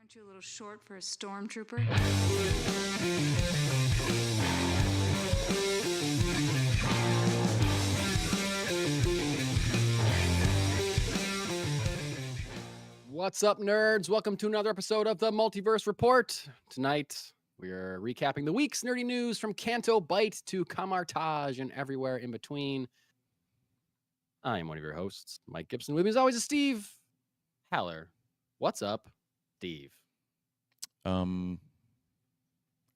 Aren't you a little short for a stormtrooper? What's up, nerds? Welcome to another episode of the Multiverse Report. Tonight, we are recapping the week's nerdy news from Canto Bight to Camartage and everywhere in between. I am one of your hosts, Mike Gibson. With me, as always, is Steve Haller. What's up, Steve? I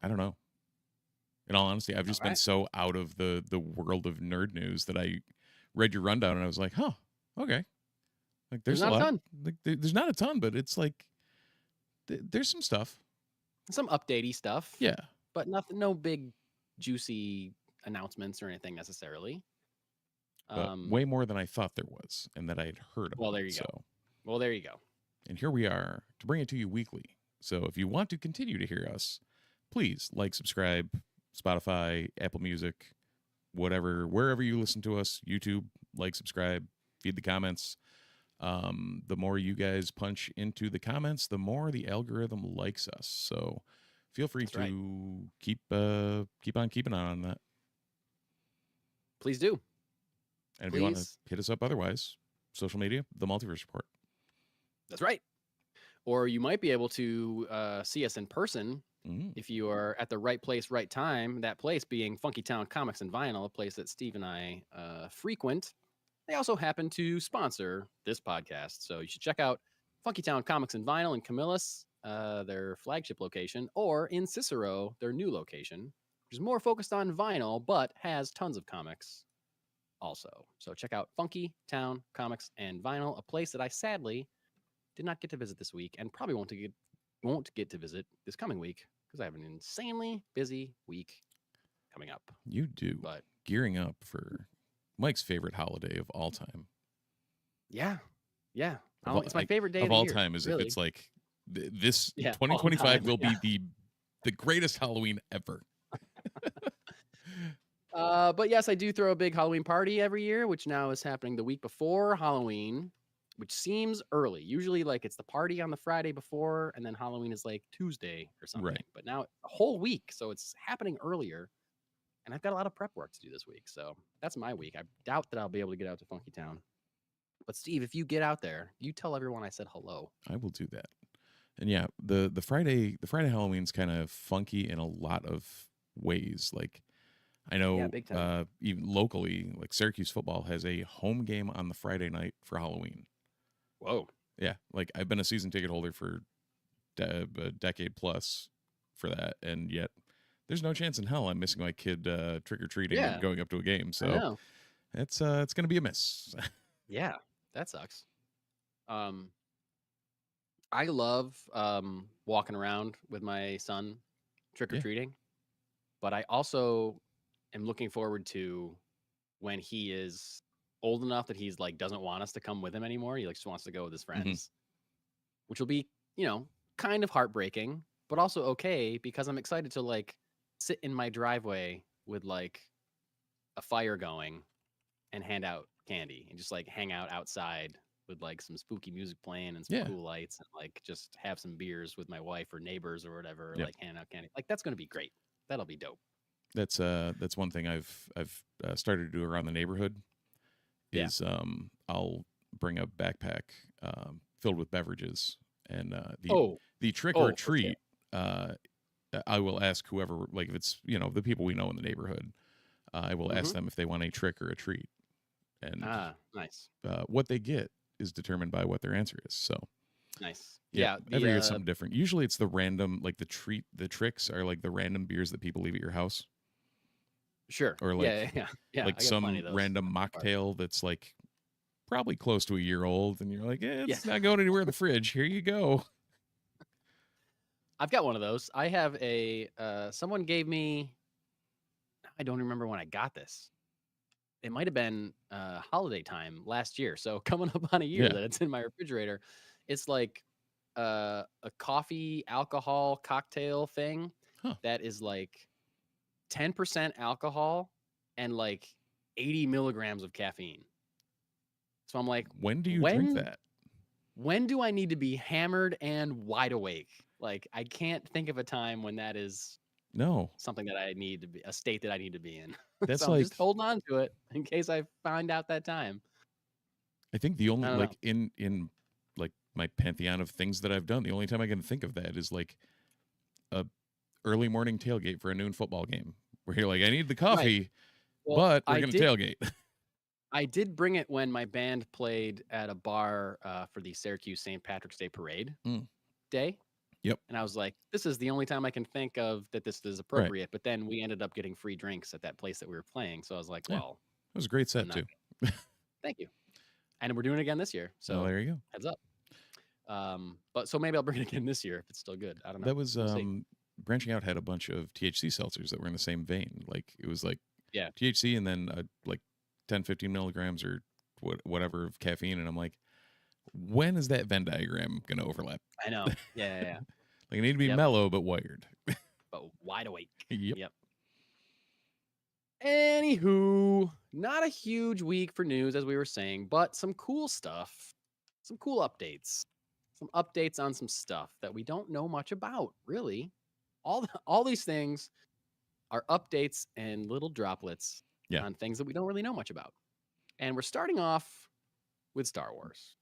don't know. In all honesty, I've just been so out of the world of nerd news that I read your rundown and I was like, huh, okay. Like there's not a ton. Like, there's not a ton, but it's like there's some stuff. Some updatey stuff. Yeah. But nothing, no big juicy announcements or anything necessarily. But way more than I thought there was and that I had heard of. Well, there you go. Well, there you go. And here we are to bring it to you weekly. So if you want to continue to hear us, please like, subscribe, Spotify, Apple Music, whatever, wherever you listen to us, YouTube, like, subscribe, feed the comments. The more you guys punch into the comments, the more the algorithm likes us. So feel free to keep on keeping on that. Please do. And if you want to hit us up otherwise, social media, the Multiverse Report. That's right. Or you might be able to see us in person if you are at the right place, right time. That place being Funky Town Comics and Vinyl, a place that Steve and I frequent. They also happen to sponsor this podcast. So you should check out Funky Town Comics and Vinyl in Camillus, their flagship location, or in Cicero, their new location, which is more focused on vinyl, but has tons of comics also. So check out Funky Town Comics and Vinyl, a place that I sadly did not get to visit this week and probably won't get to visit this coming week because I have an insanely busy week coming up. You do. But gearing up for Mike's favorite holiday of all time. Yeah. It's my favorite day of all the year, time. Is really. If it's like this 2025 will be the greatest Halloween ever. But yes, I do throw a big Halloween party every year, which now is happening the week before Halloween, which seems early. Usually, like, it's the party on the Friday before, and then Halloween is like Tuesday or something. Right. But now a whole week, so it's happening earlier. And I've got a lot of prep work to do this week, so that's my week. I doubt that I'll be able to get out to Funky Town. But Steve, if you get out there, you tell everyone I said hello. I will do that. And yeah, the Friday Halloween's kind of funky in a lot of ways. Like, I know even locally, like Syracuse football has a home game on the Friday night for Halloween. Whoa. Yeah, like I've been a season ticket holder for a decade plus for that, and yet there's no chance in hell I'm missing my kid trick-or-treating and going up to a game. So it's going to be a miss. Yeah, that sucks. I love walking around with my son trick-or-treating, but I also am looking forward to when he is old enough that he's like doesn't want us to come with him anymore. He like just wants to go with his friends, which will be, kind of heartbreaking, but also okay because I'm excited to like sit in my driveway with like a fire going and hand out candy and just like hang out outside with like some spooky music playing and some cool lights and like just have some beers with my wife or neighbors or whatever, like hand out candy. Like that's going to be great. That'll be dope. That's one thing I've started to do around the neighborhood is I'll bring a backpack filled with beverages and the trick or treat. I will ask whoever, like if it's the people we know in the neighborhood, I will ask them if they want a trick or a treat, and nice. What they get is determined by what their answer is. So nice. Every year it's something different. Usually it's the random, like the tricks are like the random beers that people leave at your house. Sure. Or like like some random mocktail that's like probably close to a year old, and you're like, it's not going anywhere in the fridge. Here you go. I've got one of those. I have someone gave me, I don't remember when I got this. It might have been holiday time last year. So coming up on a year that it's in my refrigerator. It's like a coffee alcohol cocktail thing that is like 10% alcohol and like 80 milligrams of caffeine. So I'm like, when do you drink that? when do I need to be hammered and wide awake? Like, I can't think of a time when that is something that I need to be, a state that I need to be in. That's so I'm like, just holding on to it in case I find out that time. I think the only I don't like in like my pantheon of things that I've done, the only time I can think of that is like a early morning tailgate for a noon football game where you're like, I need the coffee, Right. Well, but we're gonna tailgate. I did bring it when my band played at a bar for the Syracuse St. Patrick's Day Parade day. Yep. And I was like, this is the only time I can think of that this is appropriate. But then we ended up getting free drinks at that place that we were playing. So I was like, well, it was a great set too. Thank you. And we're doing it again this year. So there you go. Heads up. But so maybe I'll bring it again this year if it's still good. I don't know. That was Branching Out had a bunch of THC seltzers that were in the same vein. Like it was like THC and then like 10, 15 milligrams or whatever of caffeine. And I'm like, when is that Venn diagram going to overlap? I know. Yeah. Like I need to be mellow but wired. But wide awake. Yep. Anywho, not a huge week for news, as we were saying, but some cool stuff, some cool updates, some updates on some stuff that we don't know much about, really. All these things are updates and little droplets on things that we don't really know much about. And we're starting off with Star Wars.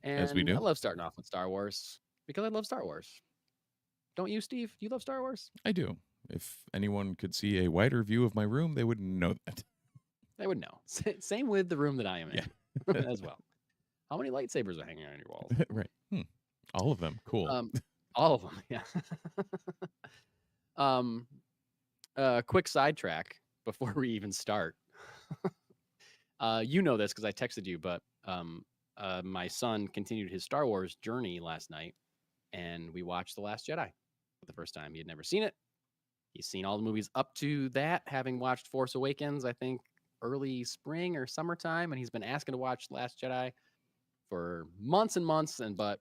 And as we do. I love starting off with Star Wars because I love Star Wars. Don't you, Steve? Do you love Star Wars? I do. If anyone could see a wider view of my room, they would know that. They would know. Same with the room that I am in as well. How many lightsabers are hanging on your walls? Right. All of them. Cool. All of them, yeah. Quick sidetrack before we even start. You know this because I texted you, but my son continued his Star Wars journey last night, and we watched The Last Jedi for the first time. He had never seen it. He's seen all the movies up to that, having watched Force Awakens, I think, early spring or summertime, and he's been asking to watch Last Jedi for months and months. But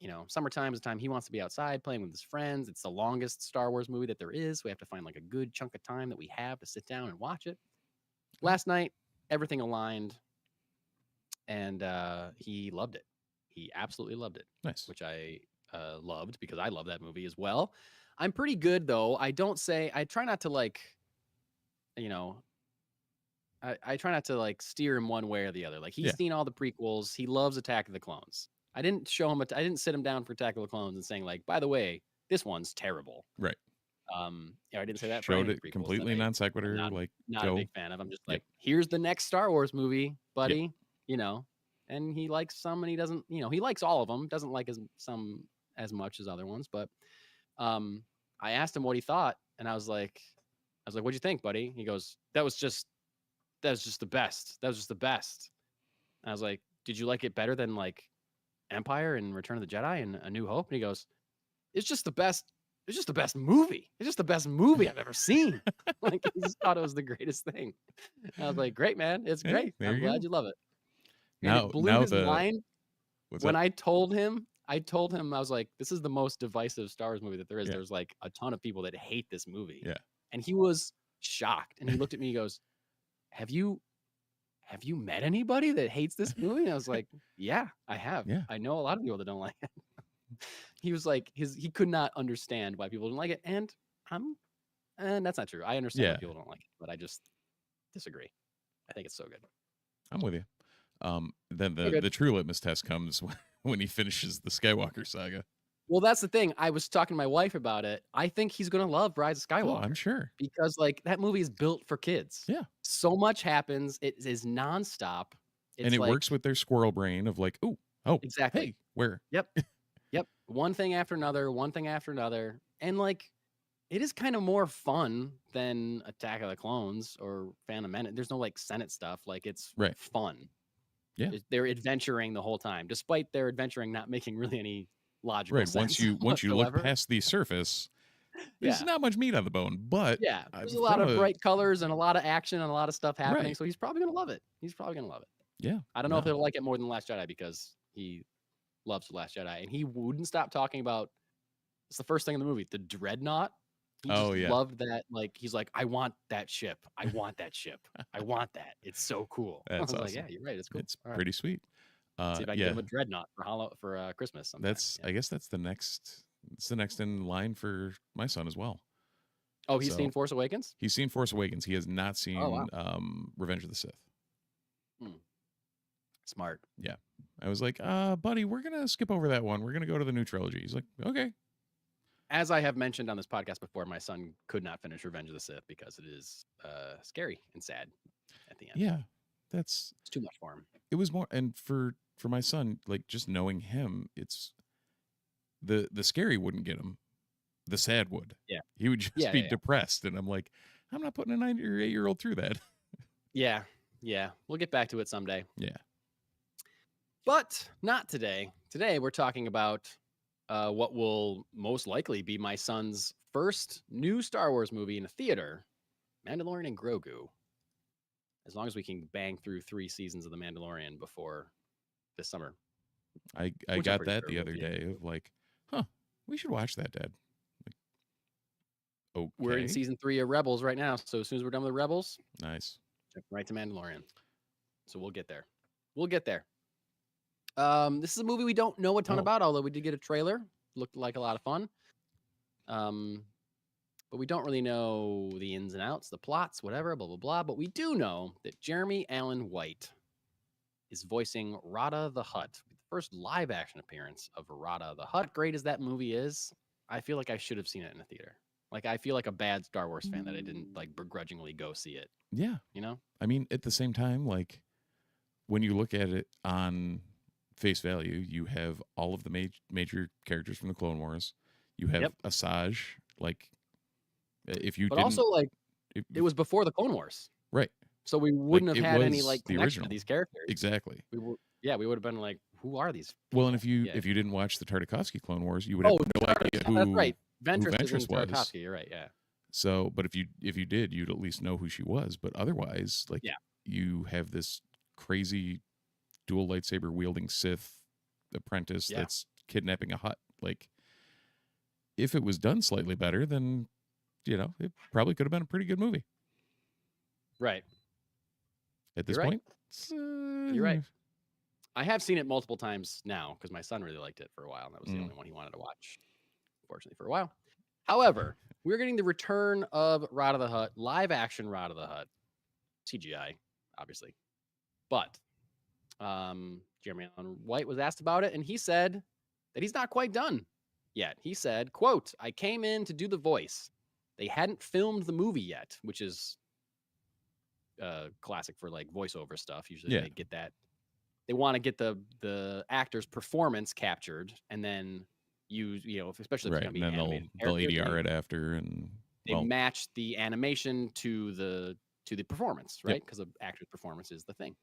you know, summertime is the time he wants to be outside playing with his friends. It's the longest Star Wars movie that there is. So we have to find like a good chunk of time that we have to sit down and watch it. Last night, everything aligned, and he loved it. He absolutely loved it. Nice. Which I loved because I love that movie as well. I'm pretty good though. I try not to like, you know, I try not to like steer him one way or the other. Like he's seen all the prequels. He loves Attack of the Clones. I didn't sit him down for Attack of the Clones and saying like, by the way, this one's terrible. Right. I didn't say that. Showed it completely non sequitur. Not a big fan of. I'm just like, here's the next Star Wars movie, buddy. Yep. You know, and he likes some, and he doesn't. You know, he likes all of them. Doesn't like some as much as other ones. But I asked him what he thought, and I was like, what'd you think, buddy? He goes, that was just the best. That was just the best. And I was like, did you like it better than like Empire and Return of the Jedi and A New Hope? And he goes, it's just the best. It's just the best movie. It's just the best movie I've ever seen. Like he just thought it was the greatest thing. And I was like, great, man. It's great. I'm glad you love it. And it blew his mind when I told him, I was like, this is the most divisive Star Wars movie that there is. Yeah. There's like a ton of people that hate this movie. Yeah. And he was shocked. And he looked at me, he goes, have you met anybody that hates this movie? And I was like, yeah, I have. Yeah. I know a lot of people that don't like it. He was like, he could not understand why people didn't like it. And that's not true. I understand why people don't like it, but I just disagree. I think it's so good. I'm with you. Then the true litmus test comes when he finishes the Skywalker saga. Well, that's the thing. I was talking to my wife about it. I think he's going to love Rise of Skywalker. Oh, I'm sure. Because like that movie is built for kids. Yeah. So much happens. It is nonstop. And it works with their squirrel brain of like, oh, exactly. Hey, where? Yep. One thing after another. And like, it is kind of more fun than Attack of the Clones or Phantom Menace. There's no like Senate stuff. Like it's fun. Yeah. They're adventuring the whole time, despite their adventuring not making really any logical sense. Once you look past the surface, there's not much meat on the bone, but there's a lot of bright colors and a lot of action and a lot of stuff happening. So he's probably gonna love it. Yeah. I don't know if he'll like it more than Last Jedi because he loves The Last Jedi and he wouldn't stop talking about. It's the first thing in the movie, the Dreadnought. He just loved that. Like he's like, I want that ship. I want that ship. I want that. It's so cool. That's I was awesome. like, yeah, you're right. It's cool. It's pretty sweet. See if I can yeah, get him a dreadnought for Christmas sometime. that's Yeah. I guess that's the next. It's the next in line for my son as well. Oh, he's So- seen Force Awakens? He's seen Force Awakens. He has not seen wow. Revenge of the Sith. Smart. Yeah. I was like, buddy, we're gonna skip over that one. We're gonna go to the new trilogy. He's like, okay. As I have mentioned on this podcast before, my son could not finish Revenge of the Sith because it is scary and sad at the end. Yeah. It's too much for him. It was more, and for my son, like just knowing him, it's the scary wouldn't get him. The sad would. Yeah. He would just be depressed. And I'm like, I'm not putting a 9 or 8-year-old through that. Yeah. We'll get back to it someday. Yeah. But not today. Today we're talking about what will most likely be my son's first new Star Wars movie in a theater, Mandalorian and Grogu. As long as we can bang through 3 seasons of The Mandalorian before this summer. I got that the other day of like, we should watch that, Dad. Like, okay. We're in season 3 of Rebels right now, so as soon as we're done with Rebels, nice. jump right to Mandalorian. So we'll get there. This is a movie we don't know a ton about, although we did get a trailer. Looked like a lot of fun. But we don't really know the ins and outs, the plots, whatever, blah, blah, blah. But we do know that Jeremy Allen White is voicing Rotta the Hutt, the first live action appearance of Rotta the Hutt. Great as that movie is, I feel like I should have seen it in a theater. Like, I feel like a bad Star Wars fan that I didn't like begrudgingly go see it. Yeah. You know? I mean, at the same time, like when you look at it on face value, you have all of the major characters from the Clone Wars. You have Asajj, like if you but didn't, also like it was before the Clone Wars, right? So we wouldn't Like, have it had any was like the connection original. to these characters. Exactly. We would have been like, who are these? Well, and if you didn't watch the Tartakovsky Clone Wars, you would have no idea who. That's right. Ventress is in was. Tartakovsky. You're right. Yeah. So, but if you did, you'd at least know who she was. But otherwise, like you have this crazy dual lightsaber wielding Sith apprentice that's kidnapping a Hutt. Like, if it was done slightly better, then it probably could have been a pretty good movie. Right. At this point, you're right. I have seen it multiple times now because my son really liked it for a while, and that was the only one he wanted to watch, unfortunately, for a while. However, we're getting the return of Rotta the Hutt, live action Rotta the Hutt, CGI, obviously. But Jeremy Allen White was asked about it, and he said that he's not quite done yet. He said, quote, "I came in to do the voice. They hadn't filmed the movie yet," which is classic for like voiceover stuff. Usually they get that. They want to get the actor's performance captured, and then especially if it's going to be animated, they'll ADR it after, and they match the animation to the performance, right? Because the actor's performance is the thing.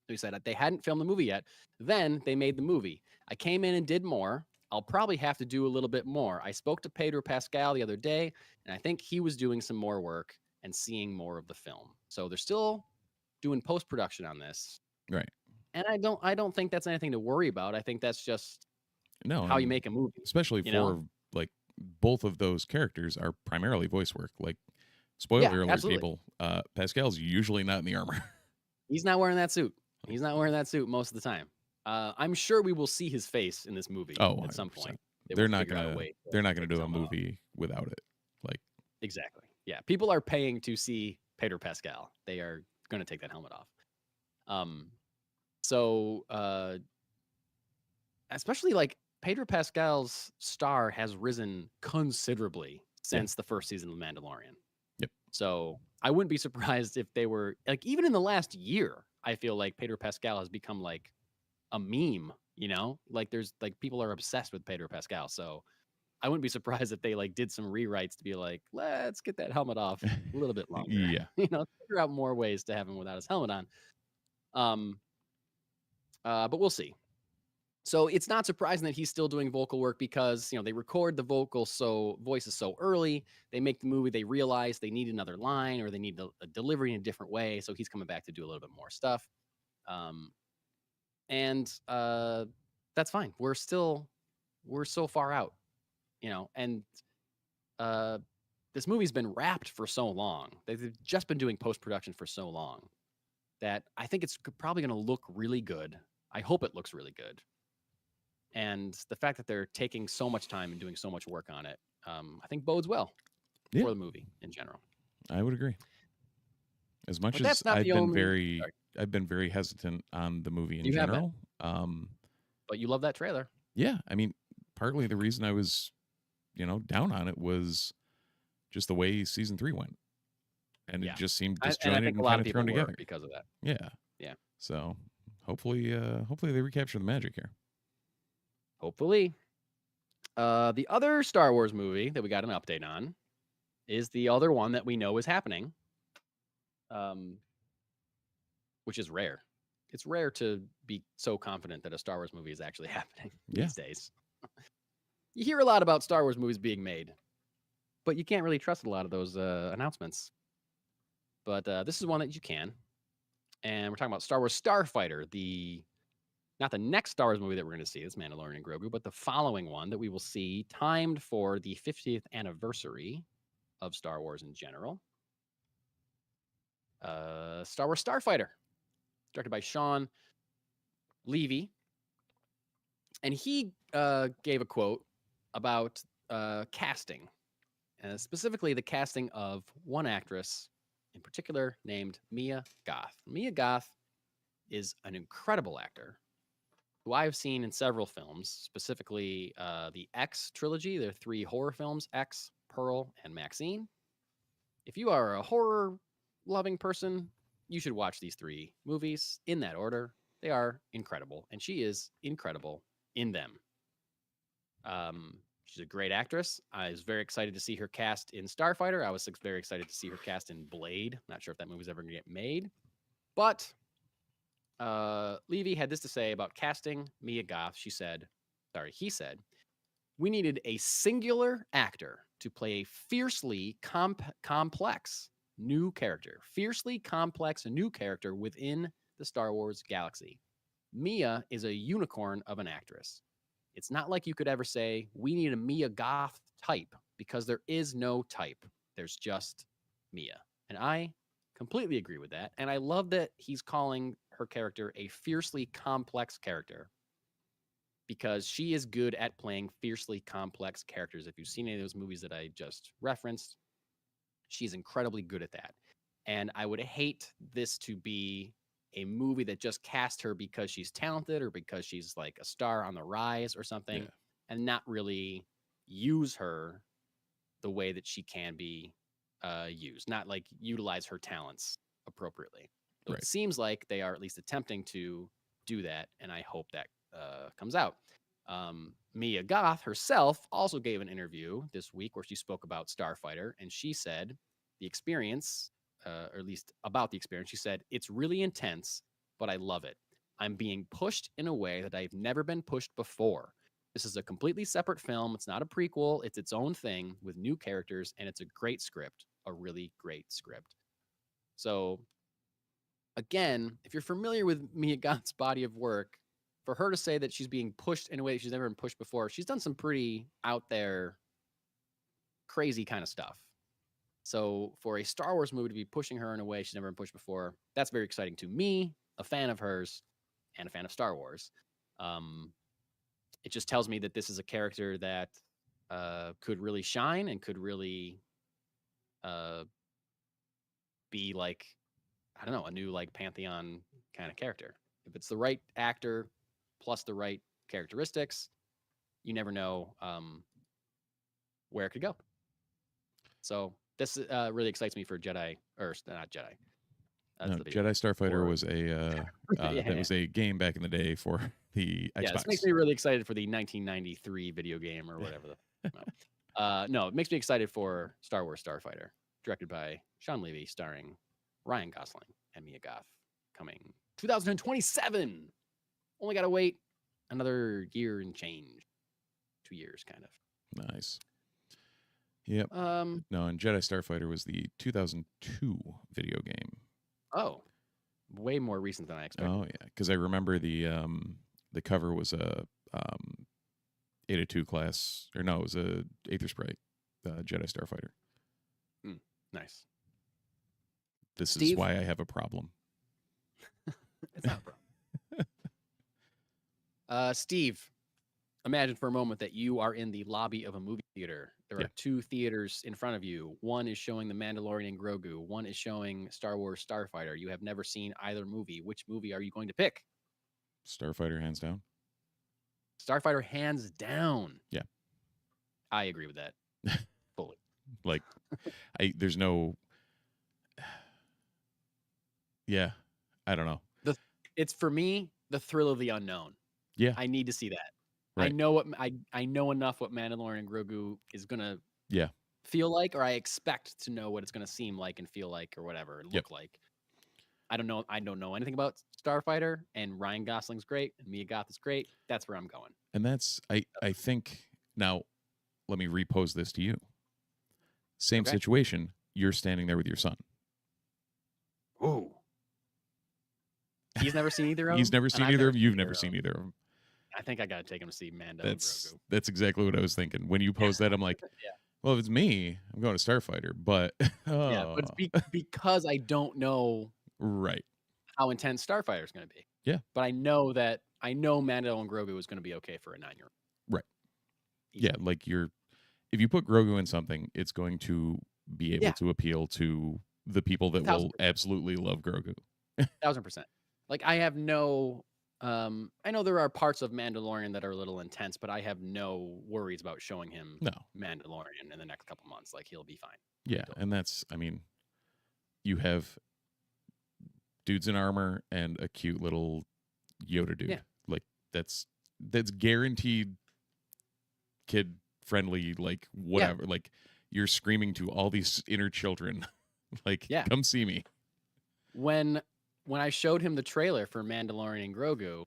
So he said that they hadn't filmed the movie yet. Then they made the movie. I came in and did more. I'll probably have to do a little bit more. I spoke to Pedro Pascal the other day, and I think he was doing some more work and seeing more of the film. So they're still doing post-production on this. Right. And I don't think that's anything to worry about. I think that's just how you make a movie. Especially for like both of those characters are primarily voice work. Like, spoiler alert, people, Pascal's usually not in the armor. He's not wearing that suit. He's not wearing that suit most of the time. I'm sure we will see his face in this movie at some point. They're not gonna do a movie without it. Like, exactly. Yeah. People are paying to see Pedro Pascal. They are going to take that helmet off. So especially like Pedro Pascal's star has risen considerably since the first season of The Mandalorian. Yep. So I wouldn't be surprised if they were like, even in the last year, I feel like Pedro Pascal has become like a meme, like there's like people are obsessed with Pedro Pascal. So I wouldn't be surprised if they like did some rewrites to be like, let's get that helmet off a little bit longer. Yeah. Figure out more ways to have him without his helmet on. But we'll see. So it's not surprising that he's still doing vocal work because, they record the voices so early. They make the movie, they realize they need another line or they need a delivery in a different way. So he's coming back to do a little bit more stuff. And that's fine. We're so far out, and this movie's been wrapped for so long. They've just been doing post-production for so long that I think it's probably going to look really good. I hope it looks really good. And the fact that they're taking so much time and doing so much work on it, I think bodes well for the movie in general. I would agree. As much But as that's not I've the been only. Sorry. I've been very hesitant on the movie in You have been. general. But you love that trailer. Yeah, I mean, partly the reason I was, down on it was just the way season 3 went, and it just seemed And I disjointed think and a lot kind of of people thrown were together. because of that. Yeah. Yeah. So hopefully they recapture the magic here. Hopefully. The other Star Wars movie that we got an update on is the other one that we know is happening, which is rare. It's rare to be so confident that a Star Wars movie is actually happening these days. You hear a lot about Star Wars movies being made, but you can't really trust a lot of those announcements. But this is one that you can. And we're talking about Star Wars Starfighter, not the next Star Wars movie that we're going to see, this Mandalorian and Grogu, but the following one that we will see timed for the 50th anniversary of Star Wars in general. Star Wars Starfighter, directed by Sean Levy. And he gave a quote about casting, specifically the casting of one actress in particular named Mia Goth. Mia Goth is an incredible actor who I've seen in several films, specifically the X trilogy. There are 3 horror films, X, Pearl, and Maxine. If you are a horror-loving person, you should watch these 3 movies in that order. They are incredible, and she is incredible in them. She's a great actress. I was very excited to see her cast in Starfighter. I was very excited to see her cast in Blade. Not sure if that movie's ever going to get made, but Levy had this to say about casting Mia Goth. He said, we needed a singular actor to play a fiercely complex new character within the Star Wars galaxy. Mia is a unicorn of an actress. It's not like you could ever say, we need a Mia Goth type, because there is no type. There's just Mia. And I completely agree with that. And I love that he's calling her character a fiercely complex character, because she is good at playing fiercely complex characters. If you've seen any of those movies that I just referenced, she's incredibly good at that. And I would hate this to be a movie that just cast her because she's talented or because she's like a star on the rise or something, and not really use her the way that she can be used, not like utilize her talents appropriately. So It seems like they are at least attempting to do that, and I hope that comes out. Mia Goth herself also gave an interview this week where she spoke about Starfighter, and she said the experience, or at least about the experience, she said, it's really intense, but I love it. I'm being pushed in a way that I've never been pushed before. This is a completely separate film. It's not a prequel. It's its own thing with new characters, and it's a great script, a really great script. So, again, if you're familiar with Mia Goth's body of work, for her to say that she's being pushed in a way that she's never been pushed before, she's done some pretty out there, crazy kind of stuff. So for a Star Wars movie to be pushing her in a way she's never been pushed before, that's very exciting to me, a fan of hers and a fan of Star Wars. It just tells me that this is a character that could really shine and could really be like, I don't know, a new like Pantheon kind of character. If it's the right actor plus the right characteristics, you never know where it could go. So this really excites me for Jedi, or not Jedi. No, Jedi Starfighter was a was a game back in the day for the Xbox. Yeah, this makes me really excited for the 1993 video game or whatever. No, it makes me excited for Star Wars Starfighter, directed by Sean Levy, starring Ryan Gosling and Mia Goth, coming 2027. Only got to wait another year and change. 2 years, kind of. Nice. Yep. No, and Jedi Starfighter was the 2002 video game. Oh, way more recent than I expected. Oh yeah, because I remember the cover was a Eta 2 class, or no, it was a Aether Sprite Jedi Starfighter. Nice. This is why I have a problem. It's not a problem. Steve, imagine for a moment that you are in the lobby of a movie theater. There Yeah. are 2 theaters in front of you. One is showing The Mandalorian and Grogu. One is showing Star Wars Starfighter. You have never seen either movie. Which movie are you going to pick? Starfighter, hands down. Starfighter, hands down. Yeah. I agree with that fully. Like, there's no. Yeah, I don't know. It's for me the thrill of the unknown. Yeah, I need to see that. Right. I know what I know enough what Mandalorian and Grogu is gonna yeah, feel like, or I expect to know what it's gonna seem like and feel like, or whatever, look like. I don't know. I don't know anything about Starfighter, and Ryan Gosling's great, and Mia Goth is great. That's where I'm going. and that's I think now. Let me repose this to you. Same Okay. situation. You're standing there with your son. Ooh. He's never seen either of them. He's never and seen I've either of them. You've either never of seen them. either of them. I think I gotta take him to see Mando and Grogu. That's exactly what I was thinking. When you posed that, I'm like, well, if it's me, I'm going to Starfighter. But Yeah, but it's because I don't know right. how intense Starfighter is going to be. Yeah. But I know Mando and Grogu is going to be okay for a 9-year-old. Right. Easily. Yeah, like if you put Grogu in something, it's going to be able to appeal to the people that 1000%. will absolutely love Grogu. 1000%. Like I have no I know there are parts of Mandalorian that are a little intense, but I have no worries about showing him Mandalorian in the next couple months. Like he'll be fine. Yeah, and that's, I mean, you have dudes in armor and a cute little Yoda dude. Yeah. Like that's guaranteed kid friendly, like whatever. Yeah. Like you're screaming to all these inner children, like, come see me. When I showed him the trailer for Mandalorian and Grogu,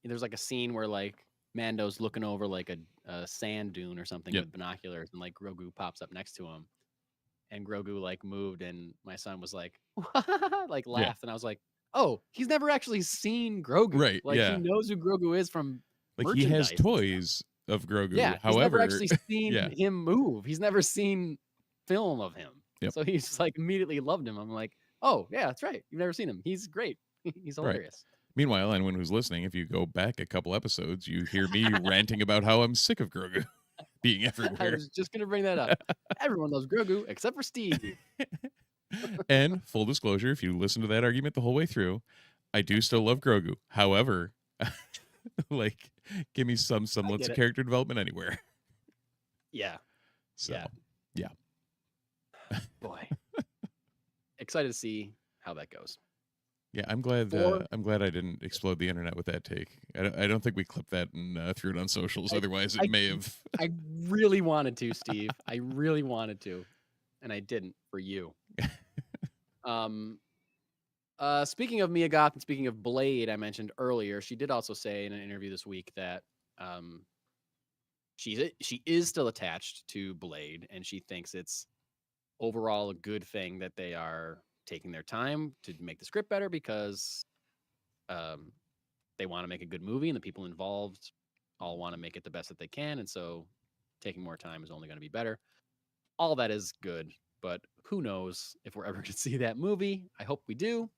there's like a scene where like Mando's looking over like a sand dune or something with binoculars, and like Grogu pops up next to him, and Grogu like moved, and my son was like, like laughed, and I was like, oh, he's never actually seen Grogu, Right? Like he knows who Grogu is from like he has toys of Grogu. Yeah, however, he's never actually seen him move. He's never seen film of him. Yep. So he's like immediately loved him. I'm like, oh yeah, that's right. You've never seen him. He's great. He's hilarious. Right. Meanwhile, anyone who's listening, if you go back a couple episodes, you hear me ranting about how I'm sick of Grogu being everywhere. I was just gonna bring that up. Everyone loves Grogu except for Steve. And full disclosure, if you listen to that argument the whole way through, I do still love Grogu. However, like, give me some semblance of character development anywhere. Yeah. So, yeah. Boy. Excited to see how that goes. Yeah, I'm glad I didn't explode the internet with that take. I don't think we clipped that and threw it on socials. Otherwise, it may have. I really wanted to, Steve. I really wanted to, and I didn't for you. Speaking of Mia Goth and speaking of Blade, I mentioned earlier, she did also say in an interview this week that she is still attached to Blade, and she thinks it's overall a good thing that they are taking their time to make the script better because they want to make a good movie, and the people involved all want to make it the best that they can, and so taking more time is only going to be better. All that is good, but who knows if we're ever going to see that movie. I hope we do.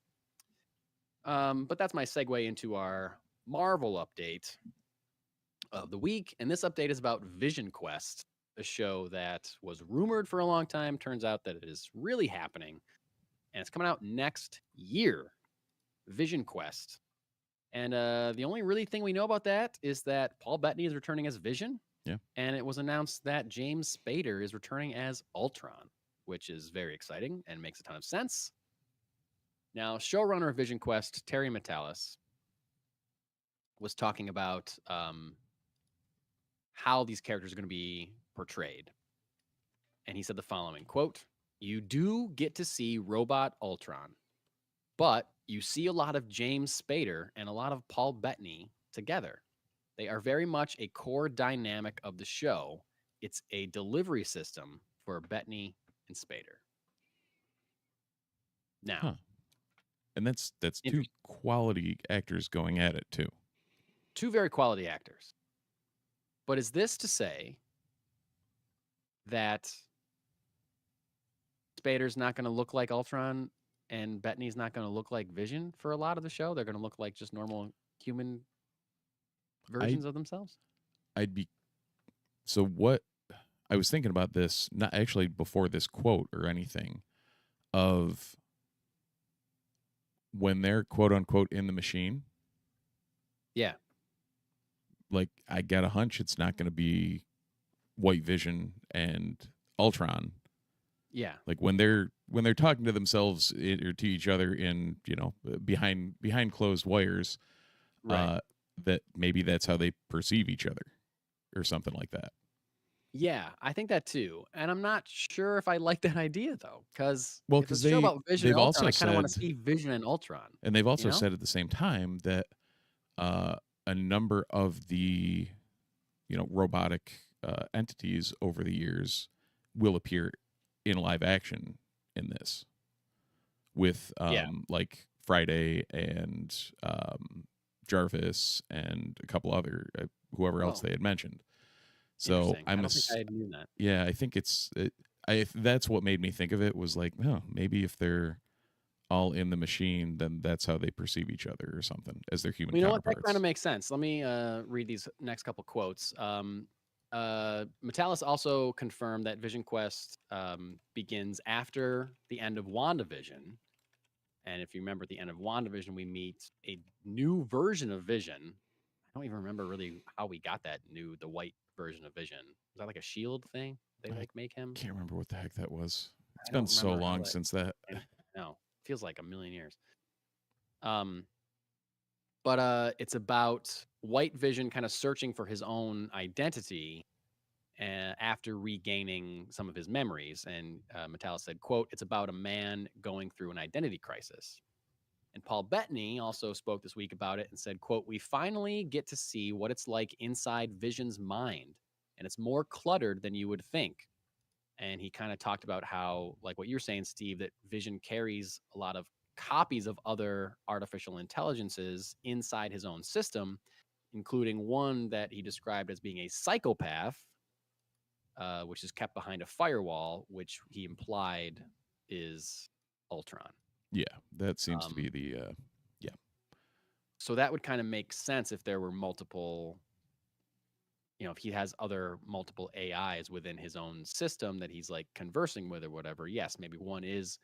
But that's my segue into our Marvel update of the week, and this update is about VisionQuest, a show that was rumored for a long time. Turns out that it is really happening, and it's coming out next year. VisionQuest. And the only really thing we know about that is that Paul Bettany is returning as Vision. Yeah. And it was announced that James Spader is returning as Ultron, which is very exciting and makes a ton of sense. Now, showrunner of VisionQuest, Terry Matalas, was talking about how these characters are going to be portrayed. And he said the following, quote, "You do get to see Robot Ultron, but you see a lot of James Spader and a lot of Paul Bettany together. They are very much a core dynamic of the show. It's a delivery system for Bettany and Spader." Now, and that's two quality actors going at it too. Two very quality actors. But is this to say that Spader's not going to look like Ultron and Bettany's not going to look like Vision for a lot of the show? They're going to look like just normal human versions of themselves? I'd be so what I was thinking about this, not actually before this quote or anything, of when they're quote unquote in the machine. Yeah. Like, I got a hunch it's not going to be White Vision and Ultron. Yeah. Like when they're talking to themselves or to each other in, behind closed wires, Right. that maybe that's how they perceive each other or something like that. Yeah, I think that too. And I'm not sure if I like that idea though, because Well, if because it's a show about Vision they've and Ultron, also I kind of want to said, see Vision and Ultron. and they've also You know? said at the same time that a number of the robotic entities over the years will appear in live action in this, with Yeah. like Friday and Jarvis and a couple other whoever else Oh, they had mentioned. So interesting. I don't think I had known that. I think that's what made me think of it, was like, oh, maybe if they're all in the machine, then that's how they perceive each other or something as their human Well, you know what? That counterparts. kind of makes sense. Let me read these next couple quotes. Metalis also confirmed that VisionQuest begins after the end of WandaVision. And if you remember at the end of WandaVision, we meet a new version of Vision. I don't even remember really how we got the white version of Vision. Was that like a shield thing? They I make him? can't remember what the heck that was. It's I been don't so remember how long it. since that. No, feels like a million years. It's about White Vision kind of searching for his own identity after regaining some of his memories. And Metalis said, quote, "It's about a man going through an identity crisis." And Paul Bettany also spoke this week about it and said, quote, "We finally get to see what it's like inside Vision's mind. And it's more cluttered than you would think." And he kind of talked about how, like what you're saying, Steve, that Vision carries a lot of copies of other artificial intelligences inside his own system, including one that he described as being a psychopath, which is kept behind a firewall, which he implied is Ultron. Yeah, that seems to Um, be the so that would kind of make sense if there were multiple, if he has multiple AIs within his own system that he's like conversing with or whatever. Yes, maybe one is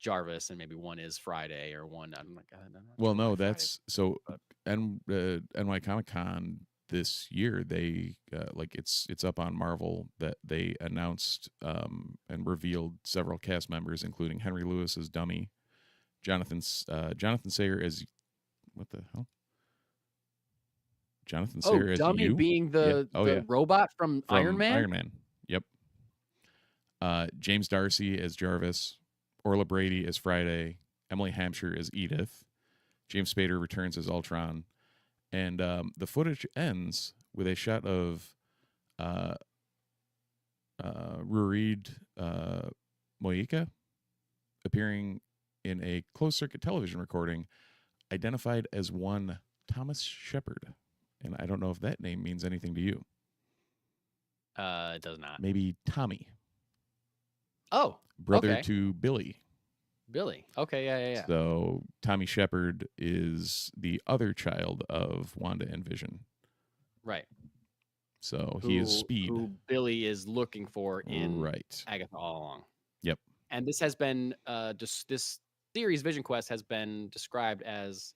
Jarvis and maybe one is Friday or one. I'm not Well, sure no, why Friday, that's so. but NY Comic Con this year, they it's up on Marvel that they announced and revealed several cast members, including Henry Lewis as Dummy, Jonathan Sayer as what the hell? Jonathan Sayer as Dummy you? being Yeah. the Oh the yeah. robot from Iron From Man. Iron Man. Yep. James Darcy as Jarvis, Orla Brady as Friday, Emily Hampshire as Edith, James Spader returns as Ultron, and the footage ends with a shot of Rurid Moika appearing in a closed-circuit television recording identified as one Thomas Shepard. And I don't know if that name means anything to you. It does not. Maybe Tommy. Oh, brother okay. to Billy. Billy. Okay, yeah. So Tommy Shepard is the other child of Wanda and Vision. Right. So he is Speed. Who Billy is looking for in right. Agatha all along. Yep. And this has been this series, VisionQuest, has been described as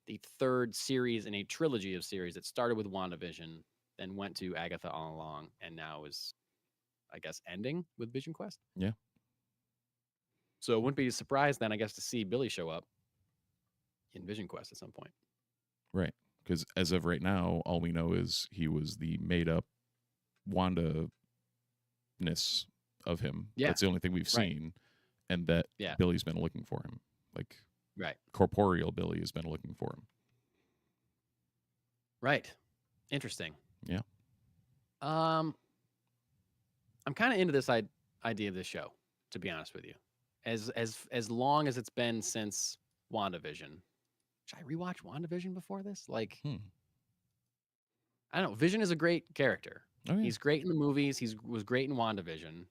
the third series in a trilogy of series that started with WandaVision, then went to Agatha all along, and now is, I guess, ending with VisionQuest. Yeah. So it wouldn't be a surprise then, I guess, to see Billy show up in VisionQuest at some point. Right. Because as of right now, all we know is he was the made-up Wanda-ness of him. Yeah. That's the only thing we've seen. And that Billy's been looking for him. Like, corporeal Billy has been looking for him. Right. Interesting. Yeah. I'm kind of into this idea of this show, to be honest with you. As long as it's been since WandaVision. Should I rewatch WandaVision before this? Like, I don't know. Vision is a great character. Oh, yeah. He's great in the movies. He was great in WandaVision.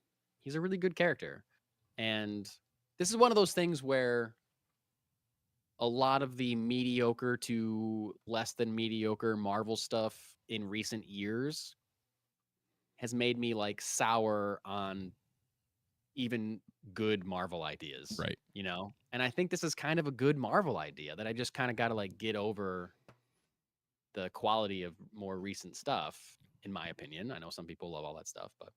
He's a really good character. And this is one of those things where a lot of the mediocre to less than mediocre Marvel stuff in recent years has made me like sour on even good Marvel ideas. Right. You know? And I think this is kind of a good Marvel idea that I just kind of got to like get over the quality of more recent stuff, in my opinion. I know some people love all that stuff, but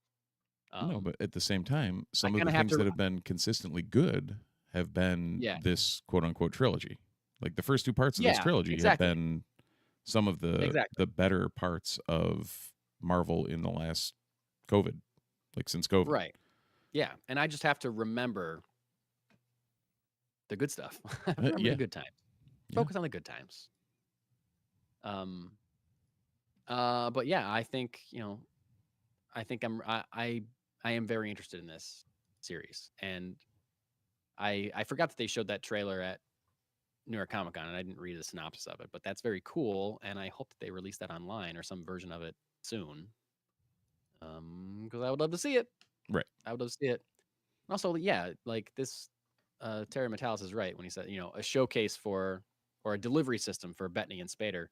No, but at the same time, some of kind the of have things to. that have been consistently good have been Yeah. this quote unquote trilogy. Like the first two parts of this Yeah, trilogy have exactly. been some of the Exactly. better parts of Marvel in the last COVID, like since COVID. Right. Yeah. And I just have to remember the good stuff. Remember Yeah. the good times. Yeah. Focus on the good times. But yeah, I think, you know, I think I am very interested in this series. And I forgot that they showed that trailer at New York Comic Con and I didn't read the synopsis of it, but that's very cool. And I hope that they release that online or some version of it soon. Because I would love to see it. Right. I would love to see it. Also, yeah, like this, Terry Metalis is right when he said, you know, a showcase for or a delivery system for Bettany and Spader.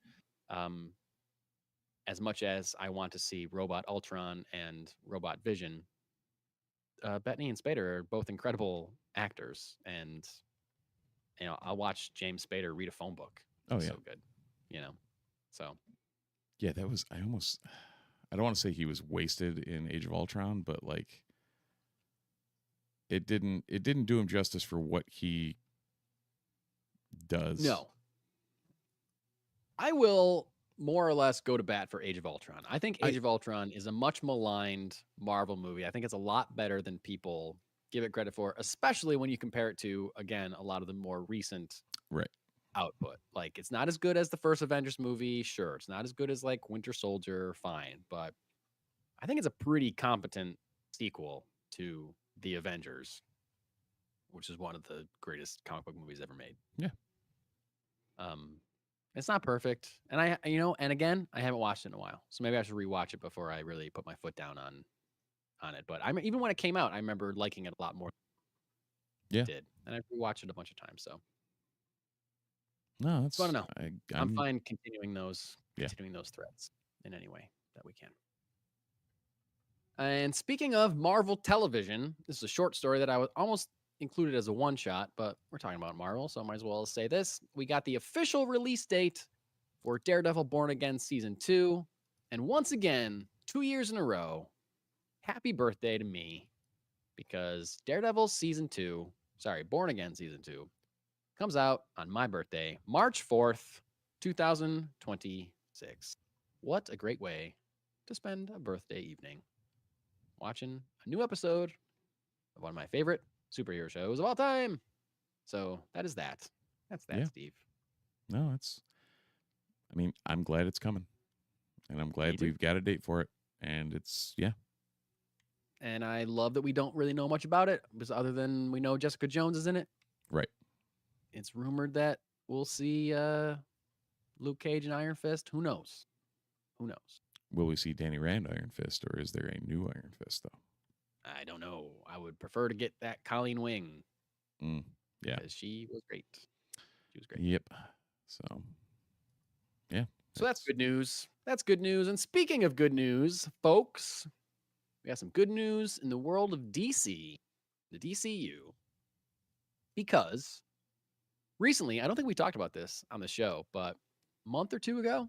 As much as I want to see Robot Ultron and Robot Vision, Bettany and Spader are both incredible actors, and you know, I'll watch James Spader read a phone book. Oh, He's yeah. so good, you know. So Yeah, that was I don't want to say he was wasted in Age of Ultron, but like it didn't do him justice for what he does. no, I will more or less go to bat for Age of Ultron. I think Age of Ultron is a much maligned Marvel movie. I think it's a lot better than people give it credit for, especially when you compare it to, again, a lot of the more recent Right. output. Like, it's not as good as the first Avengers movie. Sure. It's not as good as like Winter Soldier. Fine. But I think it's a pretty competent sequel to The Avengers, which is one of the greatest comic book movies ever made. Yeah. It's not perfect, and and again, I haven't watched it in a while, so maybe I should rewatch it before I really put my foot down on it. But even when it came out, I remember liking it a lot more. Yeah. I did, and I've rewatched it a bunch of times. So No, that's I don't know. I'm I'm fine continuing those threads in any way that we can. And speaking of Marvel Television, this is a short story that I was almost included as a one shot, but we're talking about Marvel, so I might as well say this. We got the official release date for Daredevil Born Again Season 2. And once again, 2 years in a row, happy birthday to me, because Daredevil Born Again Season 2, comes out on my birthday, March 4th, 2026. What a great way to spend a birthday evening watching a new episode of one of my favorite superhero shows of all time. So that is that. That's that, Yeah. Steve. No, I'm glad it's coming. And I'm glad we've got a date for it. And it's And I love that we don't really know much about it, because other than we know Jessica Jones is in it. Right. It's rumored that we'll see Luke Cage and Iron Fist. Who knows? Will we see Danny Rand Iron Fist, or is there a new Iron Fist though? I don't know. I would prefer to get that Colleen Wing. Yeah. Because she was great. Yep. So, yeah. So that's good news. And speaking of good news, folks, we have some good news in the world of DC, the DCU. Because recently, I don't think we talked about this on the show, but a month or two ago,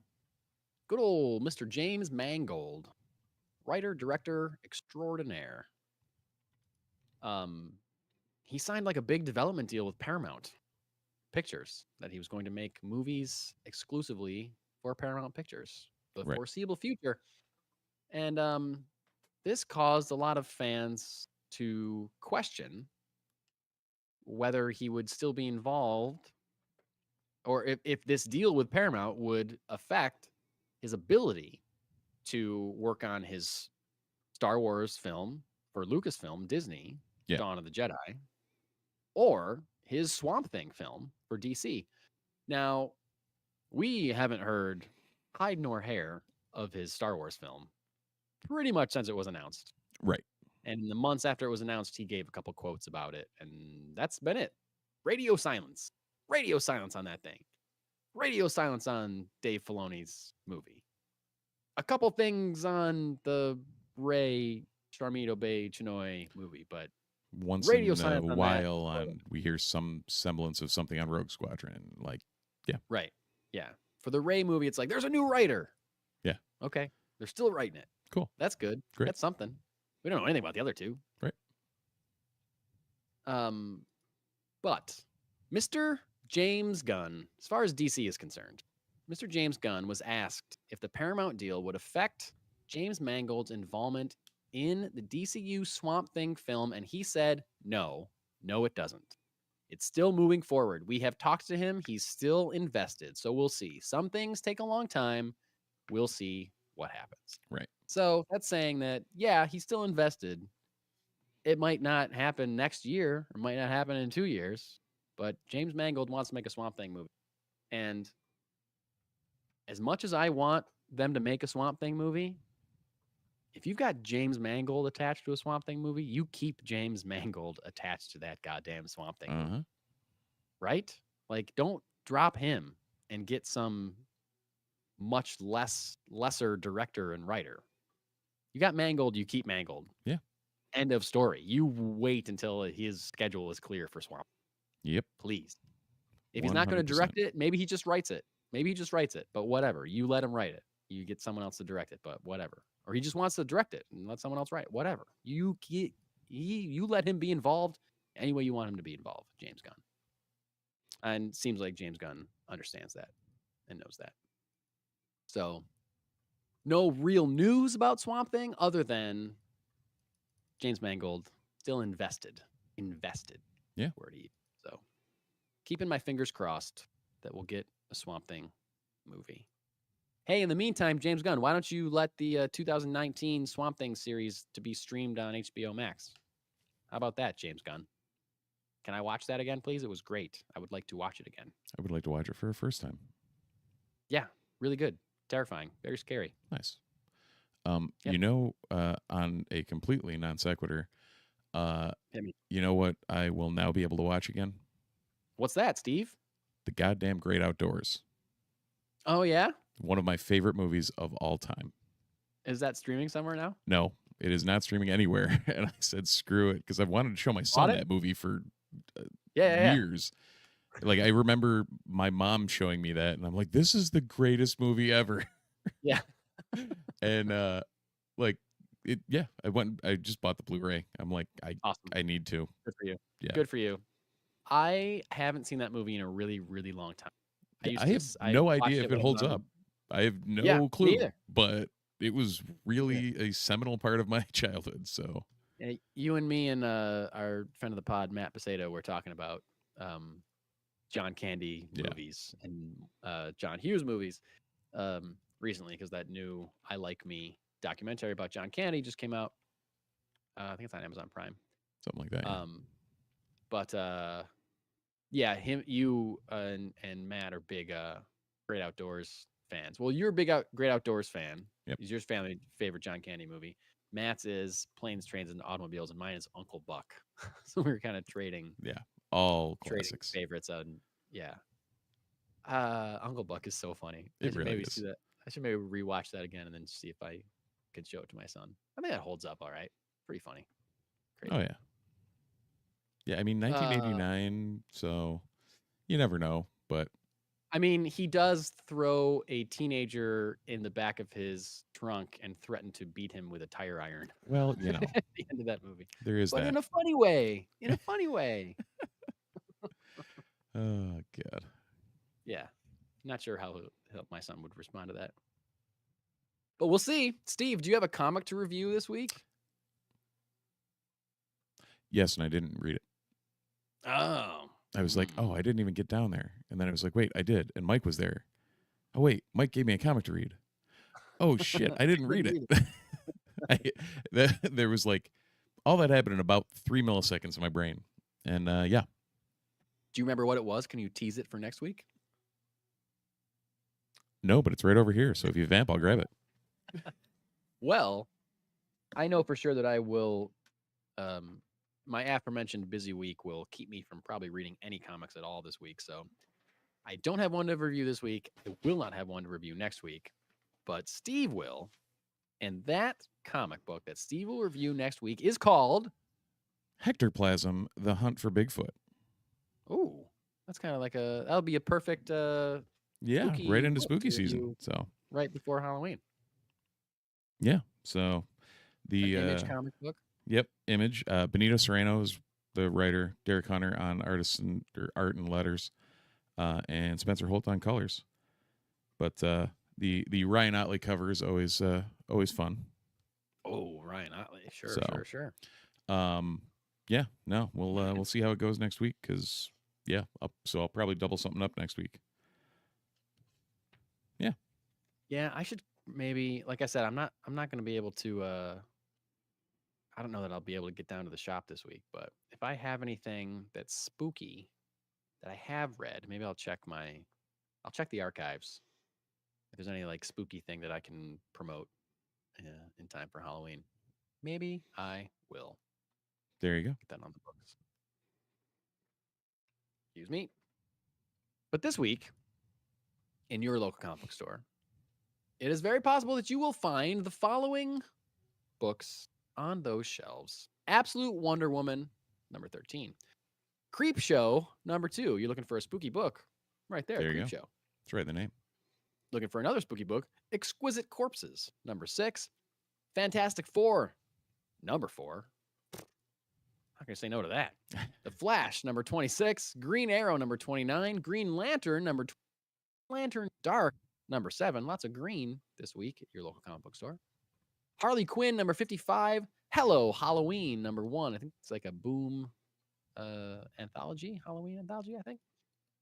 good old Mr. James Mangold, writer, director extraordinaire, he signed like a big development deal with Paramount Pictures, that he was going to make movies exclusively for Paramount Pictures for the foreseeable future. And this caused a lot of fans to question whether he would still be involved, or if this deal with Paramount would affect his ability to work on his Star Wars film for Lucasfilm, Disney, Dawn of the Jedi, or his Swamp Thing film for DC. Now, we haven't heard hide nor hair of his Star Wars film pretty much since it was announced. Right. And in the months after it was announced, he gave a couple quotes about it, and that's been it. Radio silence. Radio silence on that thing. Radio silence on Dave Filoni's movie. A couple things on the Ray Sharmito Bay Chinoy movie, but Once radio in a silence on that. while, we hear some semblance of something on Rogue Squadron. Like, yeah. Right. Yeah. For the Ray movie, it's like, there's a new writer. Yeah. Okay. They're still writing it. Cool. That's good. Great. That's something. We don't know anything about the other two. Right. But Mr. James Gunn, as far as DC is concerned, Mr. James Gunn was asked if the Paramount deal would affect James Mangold's involvement in the DCU Swamp Thing film, and he said, no, it doesn't. It's still moving forward. We have talked to him. He's still invested. So we'll see. Some things take a long time. We'll see what happens. Right. So that's saying that, yeah, he's still invested. It might not happen next year, or might not happen in 2 years, but James Mangold wants to make a Swamp Thing movie. And as much as I want them to make a Swamp Thing movie, if you've got James Mangold attached to a Swamp Thing movie, you keep James Mangold attached to that goddamn Swamp Thing movie. Right? Like, don't drop him and get some much lesser director and writer. You got Mangold, you keep Mangold. Yeah. End of story. You wait until his schedule is clear for Swamp. Yep. Please. If he's not going to 100%. direct it, maybe he just writes it. But whatever. You let him write it. You get someone else to direct it, but whatever. Or he just wants to direct it and let someone else write it. Whatever. You let him be involved any way you want him to be involved, James Gunn. And it seems like James Gunn understands that and knows that. So, no real news about Swamp Thing other than James Mangold still invested. Yeah. Word he. So, keeping my fingers crossed that we'll get a Swamp Thing movie. Hey, in the meantime, James Gunn, why don't you let the 2019 Swamp Thing series to be streamed on HBO Max? How about that, James Gunn? Can I watch that again, please? It was great. I would like to watch it again. I would like to watch it for a first time. Yeah, really good. Terrifying. Very scary. Nice. Yep. You know, on a completely non sequitur, Hit me. you know what I will now be able to watch again? What's that, Steve? The goddamn Great Outdoors. Oh, yeah? One of my favorite movies of all time. Is that streaming somewhere now? No, it is not streaming anywhere. And I said, screw it, because I've wanted to show my son that movie for years. Like, I remember my mom showing me that, and I'm like, this is the greatest movie ever. Yeah. And, I just bought the Blu-ray. I'm like, Awesome. I need to. Good for you. Yeah. Good for you. I haven't seen that movie in a really, really long time. I have no idea if it holds up. I have no clue. Me either. But it was really a seminal part of my childhood. So you and me and our friend of the pod, Matt Paseda, were talking about John Candy movies and John Hughes movies recently, because that new I Like Me documentary about John Candy just came out. I think it's on Amazon Prime. Something like that. Yeah. You and Matt are big Great Outdoors fans. Well, you're a big Great Outdoors fan. Yep. It's your family favorite John Candy movie. Matt's is Planes, Trains, and Automobiles, and mine is Uncle Buck. So we were kind of trading. Yeah, all classics. Favorites. Uncle Buck is so funny. It really is. See that. I should maybe rewatch that again and then see if I could show it to my son. I think that holds up all right. Pretty funny. Crazy. Oh, yeah. Yeah, I mean, 1989, so you never know, but... I mean, he does throw a teenager in the back of his trunk and threaten to beat him with a tire iron. Well, you know. At the end of that movie. There is but that. in a funny way. Oh, God. Yeah. Not sure how my son would respond to that. But we'll see. Steve, do you have a comic to review this week? Yes, and I didn't read it. Oh. I was like, I didn't even get down there. And then I was like, wait, I did. And Mike was there. Oh, wait, Mike gave me a comic to read. Oh, shit, I didn't read it. There was like, all that happened in about 3 milliseconds in my brain. And yeah. Do you remember what it was? Can you tease it for next week? No, but it's right over here. So if you vamp, I'll grab it. Well, I know for sure that I will my aforementioned busy week will keep me from probably reading any comics at all this week. So I don't have one to review this week. I will not have one to review next week, but Steve will. And that comic book that Steve will review next week is called Hectoplasm: The Hunt for Bigfoot. Oh, that's kind of like that'll be a perfect Yeah, spooky right into book spooky to season. review So right before Halloween. yeah, so the An Image comic book. Yep, Image. Benito Serrano is the writer. Derek Hunter on art and letters, and Spencer Holt on colors. But the Ryan Otley cover is always fun. Oh, Ryan Otley. Sure, So, sure. Yeah, no, we'll see how it goes next week because so I'll probably double something up next week. Yeah. Yeah, I should maybe, like I said, I'm not going to be able to. I don't know that I'll be able to get down to the shop this week, but if I have anything that's spooky that I have read, maybe I'll check the archives. If there's any like spooky thing that I can promote in time for Halloween, maybe I will. There you go. Get that on the books. Excuse me. But this week, in your local comic book store, it is very possible that you will find the following books on those shelves. Absolute Wonder Woman, number 13. Creep Show, number 2. You're looking for a spooky book. Right there, There you Creep go. Show. That's right, the name. Looking for another spooky book, Exquisite Corpses, number 6. Fantastic Four, number 4. How can I say no to that? The Flash, number 26. Green Arrow, number 29. Green Lantern, number 20. Lantern Dark, number 7. Lots of green this week at your local comic book store. Harley Quinn, number 55. Hello, Halloween, number 1. I think it's like a Boom anthology, Halloween anthology, I think.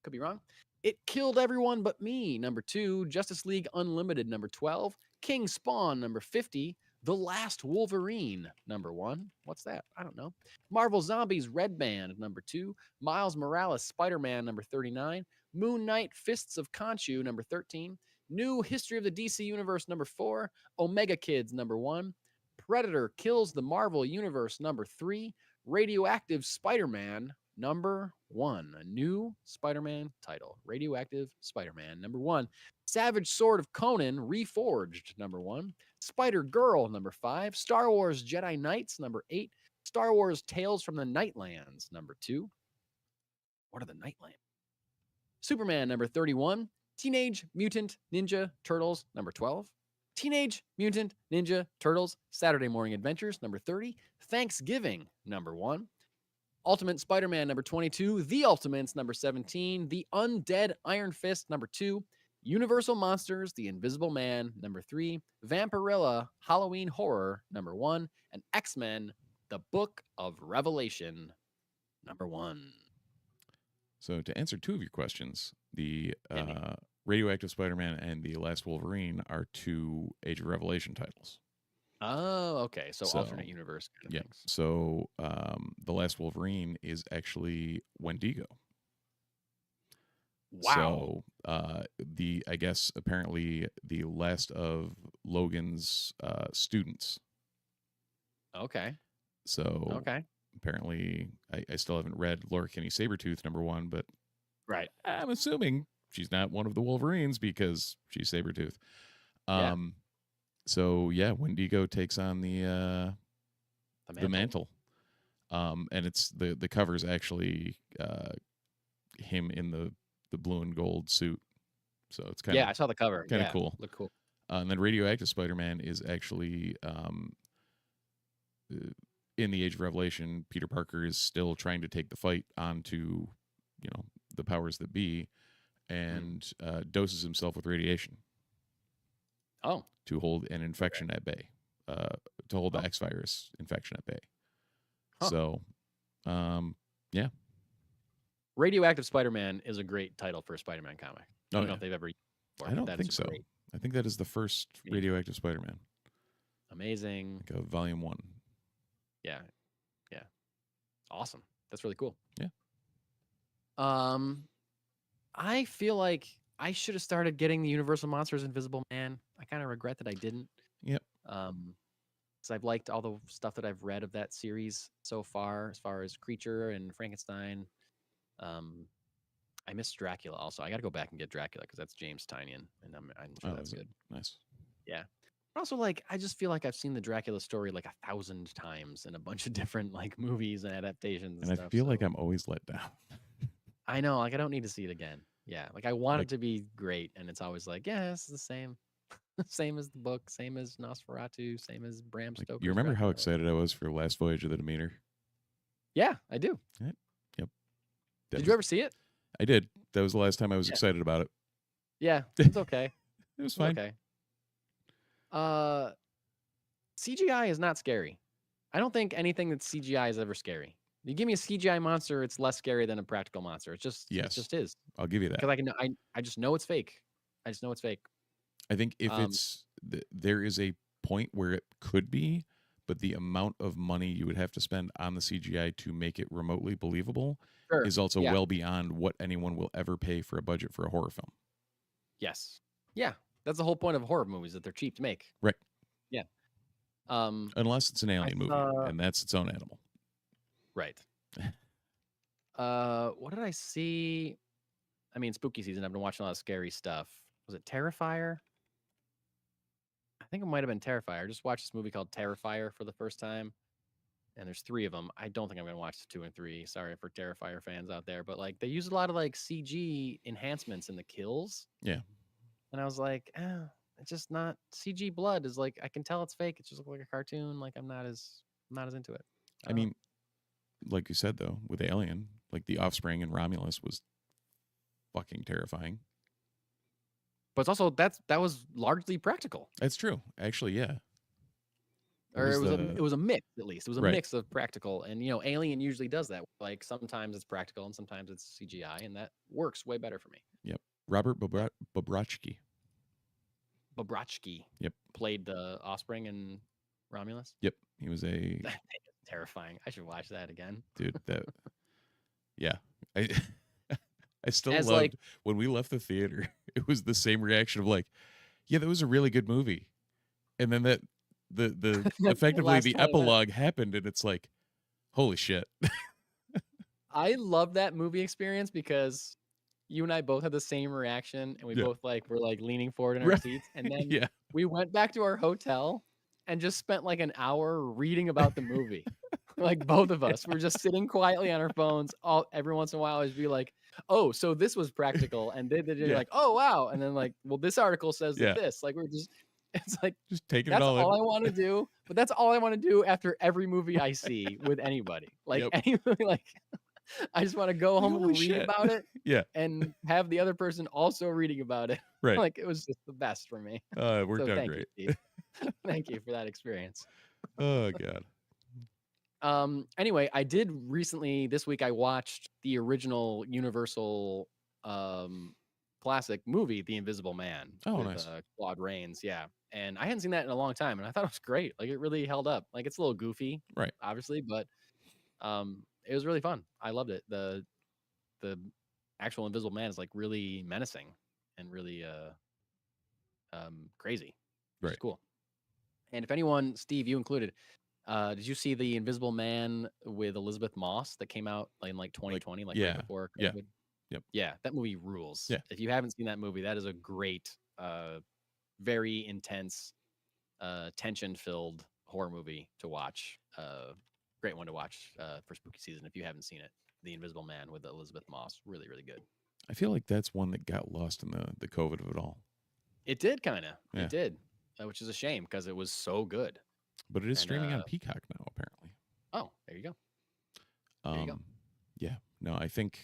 Could be wrong. It Killed Everyone But Me, number 2. Justice League Unlimited, number 12. King Spawn, number 50. The Last Wolverine, number 1. What's that? I don't know. Marvel Zombies Red Band, number 2. Miles Morales Spider-Man, number 39. Moon Knight Fists of Khonshu, number 13. New History of the DC Universe, number 4. Omega Kids, number 1. Predator Kills the Marvel Universe, number 3. Radioactive Spider-Man, number 1. A new Spider-Man title. Radioactive Spider-Man, number 1. Savage Sword of Conan Reforged, number 1. Spider-Girl, number 5. Star Wars Jedi Knights, number 8. Star Wars Tales from the Nightlands, number 2. What are the Nightlands? Superman, number 31. Teenage Mutant Ninja Turtles, number 12. Teenage Mutant Ninja Turtles Saturday Morning Adventures, number 30. Thanksgiving, number 1. Ultimate Spider-Man, number 22. The Ultimates, number 17. The Undead Iron Fist, number 2. Universal Monsters, The Invisible Man, number 3. Vampirella, Halloween Horror, number 1. And X-Men, The Book of Revelation, number 1. So to answer 2 of your questions, the Radioactive Spider-Man and The Last Wolverine are 2 Age of Revelation titles. Oh, okay. So alternate universe kind of things. So The Last Wolverine is actually Wendigo. Wow. So I guess apparently the last of Logan's students. Okay. So apparently I still haven't read Laura Kinney Sabretooth number 1, but right. I'm assuming she's not one of the Wolverines because she's Sabretooth. So yeah, Wendigo takes on the mantle. And it's the cover's actually him in the blue and gold suit. So it's kind of I saw the cover. Kind of cool. Look cool. And then Radioactive Spider-Man is actually in the Age of Revelation. Peter Parker is still trying to take the fight onto the powers that be, and doses himself with radiation. Oh. To hold an infection at bay, to hold the X virus infection at bay. Huh. So, yeah. Radioactive Spider-Man is a great title for a Spider-Man comic. I don't know if they've ever. I don't think so. I think that is the first Radioactive Spider-Man. Amazing. Like a volume 1. Yeah. Yeah. Awesome. That's really cool. Yeah. I feel like I should have started getting the Universal Monsters Invisible Man. I kind of regret that I didn't. Yep. because I've liked all the stuff that I've read of that series so far, as far as Creature and Frankenstein. I missed Dracula also. I got to go back and get Dracula because that's James Tynion, and I'm sure that's good. Nice. Yeah. Also, like, I just feel like I've seen the Dracula story like 1,000 times in a bunch of different like movies and adaptations and And stuff. I feel like I'm always let down. I know, like, I don't need to see it again. Yeah, like I want it to be great, and it's always like, yeah, it's the same, same as the book, same as Nosferatu, same as Bram Stoker. You remember how excited I was for Last Voyage of the Demeter? Yeah, I do. Yep. Did you ever see it? I did. That was the last time I was excited about it. Yeah, it's okay. It was fine. Okay. CGI is not scary. I don't think anything that's CGI is ever scary. You give me a CGI monster, it's less scary than a practical monster. It just is. I'll give you that. Because I just know it's fake. I just know it's fake. I think if there is a point where it could be, but the amount of money you would have to spend on the CGI to make it remotely believable is also well beyond what anyone will ever pay for a budget for a horror film. Yes. Yeah. That's the whole point of horror movies, that they're cheap to make. Right. Yeah. Unless it's an alien movie, and that's its own animal. Right. What did I see? I mean, spooky season. I've been watching a lot of scary stuff. Was it Terrifier? I think it might have been Terrifier. I just watched this movie called Terrifier for the first time. And there's 3 of them. I don't think I'm going to watch 2 and 3. Sorry for Terrifier fans out there. But like, they use a lot of like CG enhancements in the kills. Yeah. And I was like, it's just not CG blood is like, I can tell it's fake. It just looks like a cartoon. Like I'm not as into it. I mean, like you said though, with Alien, like the offspring and Romulus was fucking terrifying. But it's also that was largely practical. That's true. Actually, yeah. Or it was a mix, at least. It was a mix of practical, and Alien usually does that. Like sometimes it's practical and sometimes it's CGI, and that works way better for me. Yep. Robert Bobrachki. Yep. Played the offspring and Romulus. Yep. He was a terrifying. I should watch that again. Dude, yeah. I still As loved when we left the theater. It was the same reaction of like, yeah, that was a really good movie. And then the effectively the epilogue happened, and it's like, holy shit. I love that movie experience because you and I both had the same reaction, and we both were leaning forward in our seats, and then we went back to our hotel and just spent like an hour reading about the movie. Like both of us, we're just sitting quietly on our phones. Every once in a while, I'd be like, "Oh, so this was practical," and they're like, "Oh, wow," and then like, "Well, this article says this." Like we're just. It's like just taking that's it all in. I want to do, but that's all I want to do after every movie I see with anybody. Like any movie, like I just want to go home and read about it. And have the other person also reading about it. Right. Like it was just the best for me. It worked out great. You, thank you for that experience. Oh God. Anyway, I did recently this week I watched the original Universal classic movie, The Invisible Man. Oh, with, nice. Claude Rains, and I hadn't seen that in a long time, and I thought it was great. Like it really held up. Like it's a little goofy, right? Obviously, but it was really fun. I loved it. The actual Invisible Man is like really menacing and really crazy. Which is cool. And if anyone, Steve, you included, did you see The Invisible Man with Elizabeth Moss that came out in like 2020, right before COVID? Yep. Yeah, that movie rules. Yeah. If you haven't seen that movie, that is a great, very intense, tension-filled horror movie to watch. Great one to watch for spooky season if you haven't seen it. The Invisible Man with Elizabeth Moss, really, really good. I feel like that's one that got lost in the COVID of it all. It did kind of. Yeah. It did, which is a shame because it was so good. But it is streaming on Peacock now, apparently. Oh, there you go. There you go. Yeah. No, I think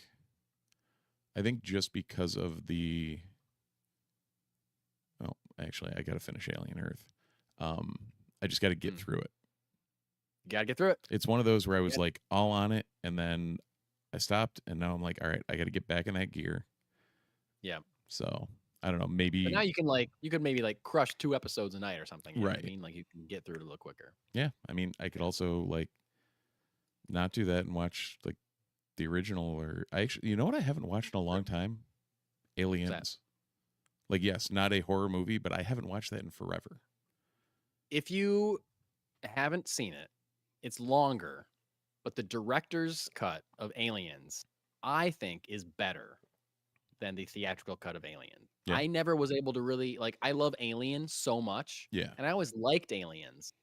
just because of the. Well, actually, I got to finish Alien Earth. I just got to get through it. You got to get through it. It's one of those where I was like all on it, and then I stopped, and now I'm like, all right, I got to get back in that gear. Yeah. So I don't know, maybe. But now you could maybe crush 2 episodes a night or something. You know right. what I mean? Like you can get through it a little quicker. Yeah. I mean, I could also not do that and watch the original, or I actually, you know what I haven't watched in a long time? Aliens. Yes, not a horror movie, but I haven't watched that in forever. If you haven't seen it. It's longer, but the director's cut of Aliens, I think, is better than the theatrical cut of Alien. Yeah. I never was able to really I love Alien so much. Yeah. And I always liked Aliens.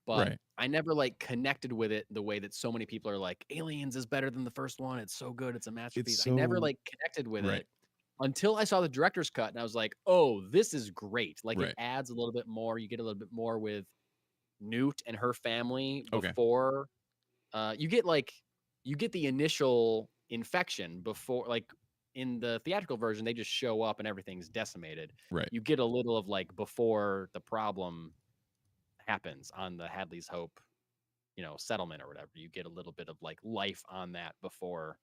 But Right. I never connected with it the way that so many people are like, Aliens is better than the first one. It's so good. It's a masterpiece. I never connected with it until I saw the director's cut, and I was like, oh, this is great. It adds a little bit more. You get a little bit more with Newt and her family before you get the initial infection before, in the theatrical version, they just show up and everything's decimated. Right. You get a little of before the problem happens on the Hadley's Hope, settlement or whatever. You get a little bit of life on that before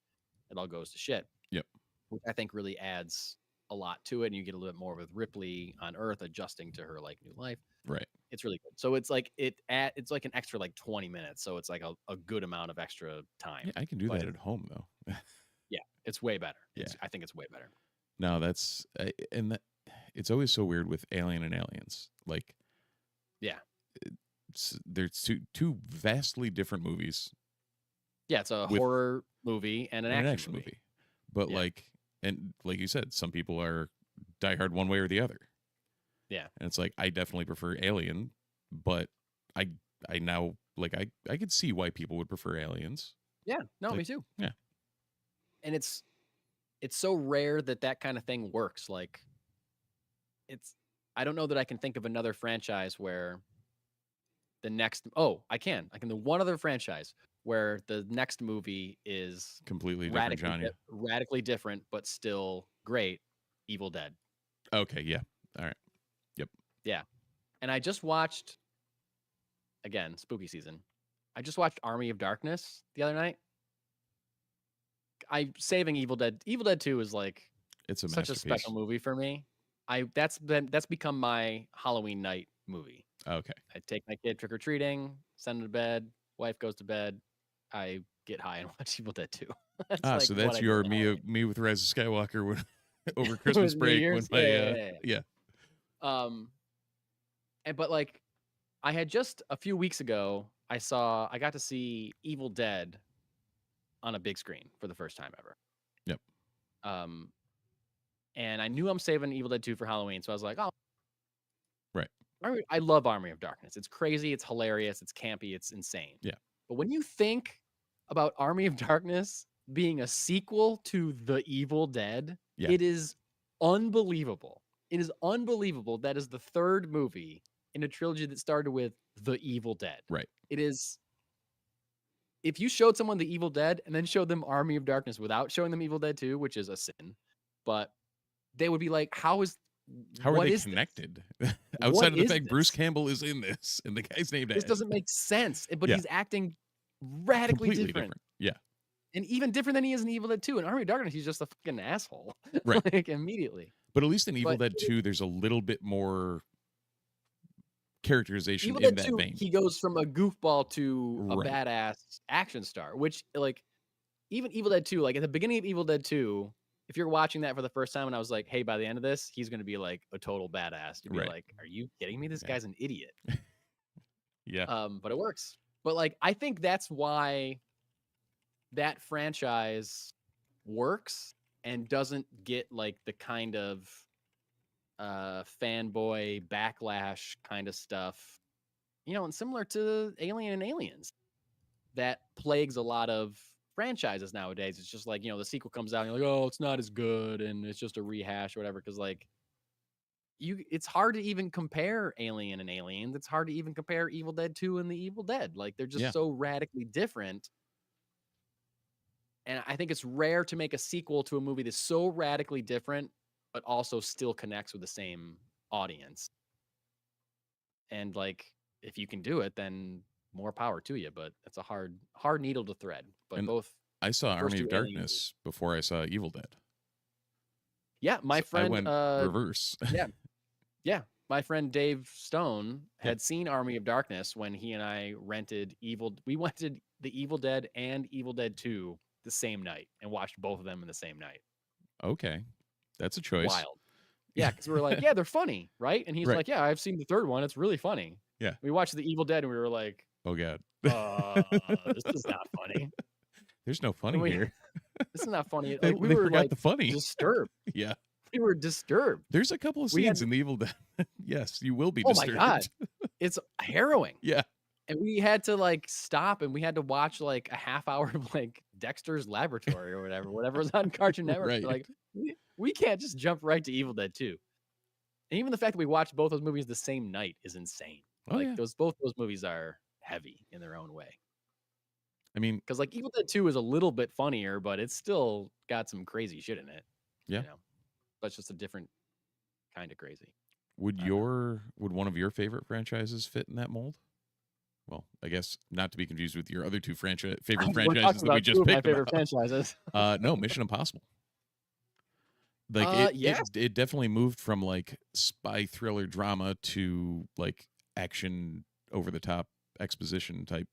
it all goes to shit. Yep. Which I think really adds a lot to it, and you get a little bit more with Ripley on Earth adjusting to her new life. Right. It's really good. So it's it's an extra 20 minutes. So it's a good amount of extra time. Yeah, I can do that at home though. Yeah, it's way better. Yeah. I think it's way better. No, that's it's always so weird with Alien and Aliens. Yeah. There's two vastly different movies. Yeah, it's a horror movie and an action movie. But and like you said, some people are diehard one way or the other. Yeah. And it's I definitely prefer Alien, but I now I could see why people would prefer Aliens. Yeah, no, me too. Yeah. And it's so rare that kind of thing works. I don't know that I can think of another franchise where the next I can the one other franchise where the next movie is completely different genre. Radically different, but still great. Evil Dead. Okay, yeah. All right. Yep. Yeah. And I just watched, again, spooky season. I just watched Army of Darkness the other night. I'm saving Evil Dead. Evil Dead 2 is it's such a special movie for me. That's become my Halloween night movie. Okay. I take my kid trick-or-treating, send him to bed, wife goes to bed, I get high and watch Evil Dead 2. So that's your me with Rise of Skywalker when, over Christmas break when my yeah. But I had just a few weeks ago, I got to see Evil Dead on a big screen for the first time ever. Yep. And I knew I'm saving Evil Dead 2 for Halloween, so I was like, oh. Right. I love Army of Darkness. It's crazy, it's hilarious, it's campy, it's insane. Yeah. But when you think about Army of Darkness being a sequel to The Evil Dead, it is unbelievable. It is unbelievable. That is the third movie in a trilogy that started with The Evil Dead. Right. It is. If you showed someone The Evil Dead and then showed them Army of Darkness without showing them Evil Dead 2, which is a sin, but they would be like, how are they connected? Outside of the fact Bruce Campbell is in this and the guy's named This doesn't make sense, but he's acting radically different. Yeah. And even different than he is in Evil Dead 2. In Army of Darkness, he's just a fucking asshole. Right. Immediately. But at least in Evil Dead 2, there's a little bit more characterization Evil in Dead that 2, vein. He goes from a goofball to a badass action star, which even Evil Dead 2, at the beginning of Evil Dead 2, if you're watching that for the first time and I was like, hey, by the end of this, he's going to be a total badass. You'd be like, are you kidding me? This guy's an idiot. Yeah. But it works. But I think that's why that franchise works and doesn't get the kind of fanboy backlash kind of stuff, and similar to Alien and Aliens that plagues a lot of franchises nowadays. It's just the sequel comes out and you're like, oh, it's not as good and it's just a rehash or whatever, because it's hard to even compare Alien and Aliens. It's hard to even compare Evil Dead 2 and The Evil Dead. They're just so radically different. And I think it's rare to make a sequel to a movie that's so radically different, but also still connects with the same audience. And if you can do it, then more power to you. But it's a hard needle to thread. But and both. I saw Army of Darkness before I saw Evil Dead. Yeah, my friend. I went reverse. Yeah. My friend Dave Stone had seen Army of Darkness when he and I rented We rented The Evil Dead and Evil Dead 2 the same night and watched both of them in the same night. Okay. That's a choice. Wild. Yeah, because we were like, yeah, they're funny, right? And he's like, yeah, I've seen the third one. It's really funny. Yeah. We watched The Evil Dead and we were like, Oh God. this is not funny. There's no funny here. This is not funny. They, Like we they were forgot like the funny. disturbed. Yeah. We were disturbed. There's a couple of We had scenes in The Evil Dead. Yes, you will be Oh my disturbed. God. It's harrowing. Yeah. And we had to like stop and we had to watch like a half hour of like Dexter's Laboratory or whatever was on Cartoon Network. Right. Like we can't just jump right to Evil Dead 2. And even the fact that we watched both those movies the same night is insane. Oh, Like yeah. both those movies are heavy in their own way. I mean, Because like Evil Dead 2 is a little bit funnier, but it's still got some crazy shit in it. Yeah. You know? But it's just a different kind of crazy. would one of your favorite franchises fit in that mold? Well, I guess not to be confused with your other two favorite We're franchises talking that we about just two of my picked favorite about. franchises. No, Mission Impossible. Like yeah. it definitely moved from like spy thriller drama to like action over the top exposition type.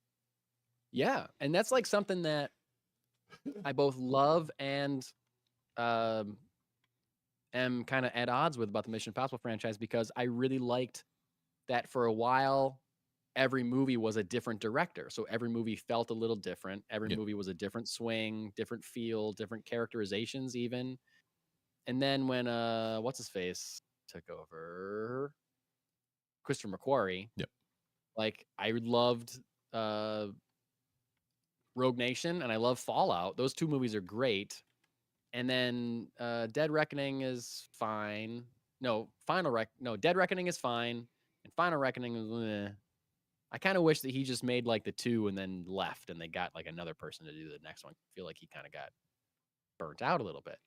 Yeah, and that's like something that I both love and am kind of at odds with about the Mission Impossible franchise because I really liked that for a while. Every movie was a different director, so every movie felt a little different. Every movie was a different swing, different feel, different characterizations, even. And then when what's his face took over, Christopher McQuarrie. Yep. Like I loved Rogue Nation and I love Fallout. Those two movies are great. And then Dead Reckoning is fine. No, Dead Reckoning is fine. And Final Reckoning is I kind of wish that he just made like the two and then left and they got like another person to do the next one. I feel like he kind of got burnt out a little bit.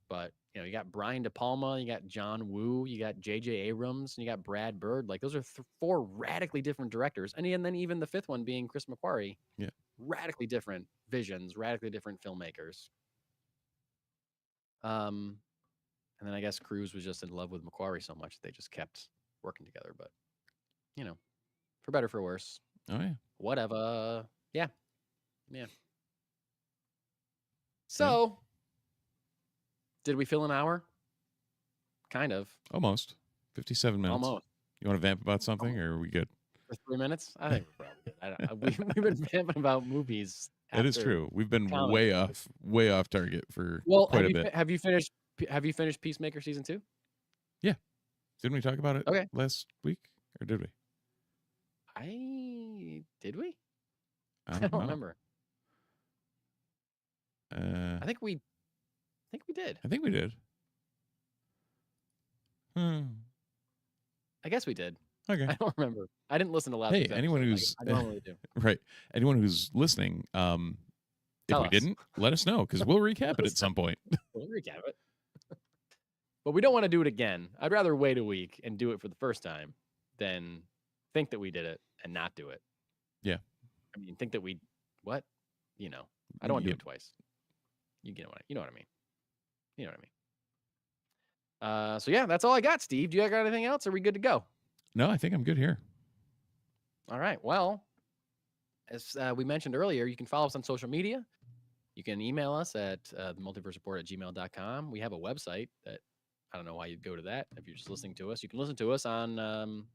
But, you know, you got Brian De Palma, you got John Woo, you got J.J. Abrams, and you got Brad Bird. Like, those are four radically different directors. And then even the fifth one being Chris McQuarrie. Yeah. Radically different visions, radically different filmmakers. And then I guess Cruise was just in love with McQuarrie so much they just kept working together. But, you know, for better, for worse. Oh, yeah. Whatever. Yeah. So... Did we fill an hour? Kind of. Almost. 57 minutes. Almost. You want to vamp about something, or are we good? For 3 minutes? I think we're probably good. We've been vamping about movies. That is true. We've been comics. way off target for quite a bit. Have you finished Peacemaker season 2? Yeah. Didn't we talk about it last week, or did we? Did we? I don't remember. I think we did. I think we did. I guess we did. Okay. I don't remember. I didn't listen to last Hey, week's anyone episode, who's like I normally do. right, anyone who's listening, if Tell we us. didn't, let us know because we'll recap it at some point. We'll recap it. But we don't want to do it again. I'd rather wait a week and do it for the first time than think that we did it and not do it. Yeah. I mean, think that what? You know, I don't want to do it twice. You know what I mean. You know what I mean. So yeah, that's all I got, Steve. Do you got anything else? Are we good to go? No, I think I'm good here. All right. Well, as we mentioned earlier, you can follow us on social media. You can email us at multiversereport@gmail.com. We have a website that I don't know why you'd go to that if you're just listening to us. You can listen to us on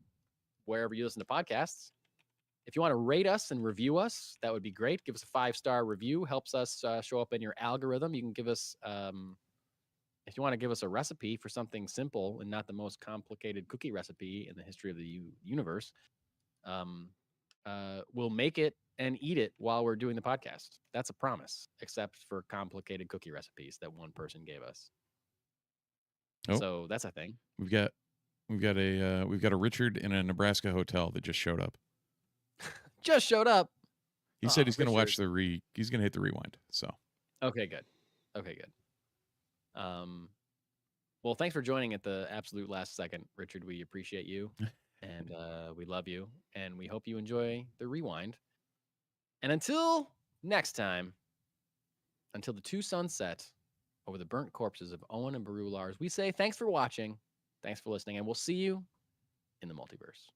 wherever you listen to podcasts. If you want to rate us and review us, that would be great. Give us a 5-star review. Helps us show up in your algorithm. You can give us, if you want to give us a recipe for something simple and not the most complicated cookie recipe in the history of the universe, we'll make it and eat it while we're doing the podcast. That's a promise, except for complicated cookie recipes that one person gave us. Oh. So that's a thing. We've got a Richard in a Nebraska hotel that just showed up. Just showed up. He said he's going to watch he's going to hit the rewind. So. Okay, good. Well, thanks for joining at the absolute last second, Richard. We appreciate you and we love you and we hope you enjoy the rewind. And until next time, until the two suns set over the burnt corpses of Owen and Baru Lars, we say thanks for watching, thanks for listening, and we'll see you in the multiverse.